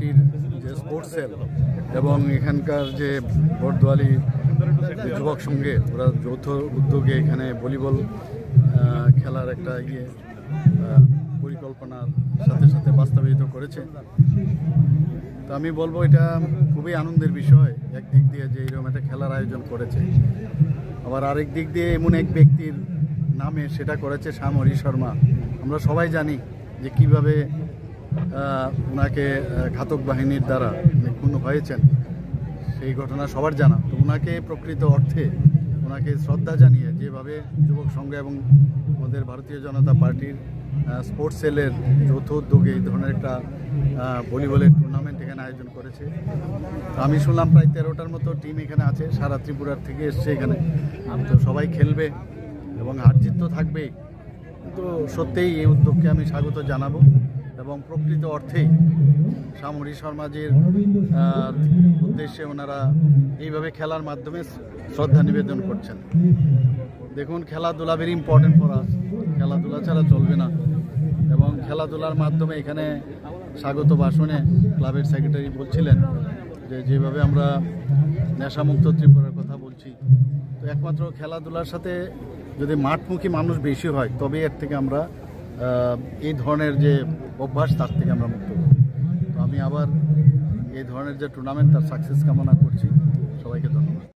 পার্টির যে sports sell এবং এখানকার যে বরদোয়ালি যুবক সঙ্গে ওরা যৌথ উদ্যোগে এখানে ভলিবল খেলার একটা পরিকল্পনার সাথে সাথে বাস্তবায়িত করেছে। তো আমি বলবো এটা খুবই আনন্দের বিষয় একদিক দিয়ে যে এরকম একটা খেলার আয়োজন করেছে, আবার আরেক দিক দিয়ে এমন এক ব্যক্তির নামে সেটা করেছে শ্যামহরি শর্মা। আমরা সবাই জানি যে কিভাবে ওনাকে ঘাতক বাহিনীর দ্বারা খুন হয়েছেন, সেই ঘটনা সবার জানা। তো ওনাকে প্রকৃত অর্থে ওনাকে শ্রদ্ধা জানিয়ে যেভাবে যুবক সংঘ এবং আমাদের ভারতীয় জনতা পার্টির স্পোর্টস সেলের যৌথ উদ্যোগে এই ধরনের একটা ভলিবলের টুর্নামেন্ট এখানে আয়োজন করেছে। আমি শুনলাম প্রায় 13টার মতো টিম এখানে আছে, সারা ত্রিপুরার থেকে এসছে এখানে। তো সবাই খেলবে এবং হার জিত তো থাকবেই। তো সত্যিই এই উদ্যোগকে আমি স্বাগত জানাবো এবং প্রকৃত অর্থেই শ্যামহরি শর্মাজির উদ্দেশ্যে ওনারা এইভাবে খেলার মাধ্যমে শ্রদ্ধা নিবেদন করছেন। দেখুন, খেলাধুলা ভেরি ইম্পর্টেন্ট ফর আস, খেলাধুলা ছাড়া চলবে না। এবং খেলাধুলার মাধ্যমে এখানে স্বাগত ভাষণে ক্লাবের সেক্রেটারি বলছিলেন যে যেভাবে আমরা নেশামুক্ত ত্রিপুরার কথা বলছি, তো একমাত্র খেলাধুলার সাথে যদি মাঠমুখী মানুষ বেশি হয় তবে এর থেকে আমরা এই ধরনের যে অভ্যাস তার থেকে আমরা মুক্ত হব। তো আমি আবার এই ধরনের যে টুর্নামেন্ট তার সাকসেস কামনা করছি। সবাইকে ধন্যবাদ।